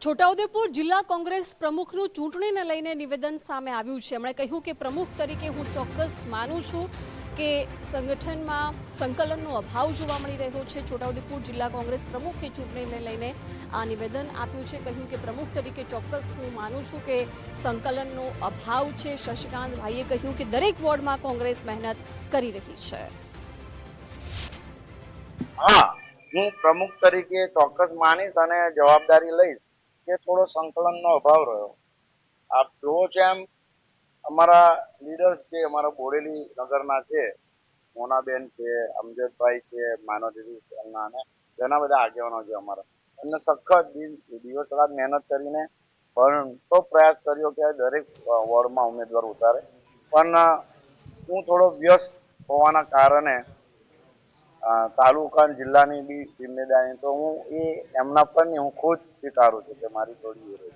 છોટાઉદેપુર જિલ્લા કોંગ્રેસ પ્રમુખનું ચૂંટણીને લઈને નિવેદન સામે આવ્યું છે। એમણે કહ્યું કે પ્રમુખ તરીકે હું ચોક્કસ માનું છું કે સંગઠનમાં સંકલનનો અભાવ જોવા મળી રહ્યો છે। છોટાઉદેપુર જિલ્લા કોંગ્રેસ પ્રમુખે ચૂંટણીને લઈને આ નિવેદન આપ્યું છે। કહ્યું કે પ્રમુખ તરીકે ચોક્કસ હું માનું છું કે સંકલનનો અભાવ છે। શશિકાંતભાઈએ કહ્યું કે દરેક વોર્ડમાં કોંગ્રેસ મહેનત કરી રહી છે। हाँ, હું પ્રમુખ તરીકે ચોક્કસ માનીશ અને જવાબદારી લઈશ કે થોડો સંકલનનો અભાવ રહ્યો। આપ જુઓ છો એમ અમારા લીડર્સ છે, અમારા બોડેલી નગરના છે, મોનાબેન છે, અમજદભાઈ છે, માનવજીના અને ઘણા બધા આગેવાનો છે અમારા। એમને સખત દિવસ રાત મહેનત કરીને તો પ્રયાસ કર્યો કે દરેક વોર્ડમાં ઉમેદવાર ઉતારે, પણ હું થોડો વ્યસ્ત હોવાના કારણે તાલુકા જિલ્લાની બી જિમ્મેદારી તો હું એ એમના પર હું ખુદ સ્વીકારું છું કે મારી થોડી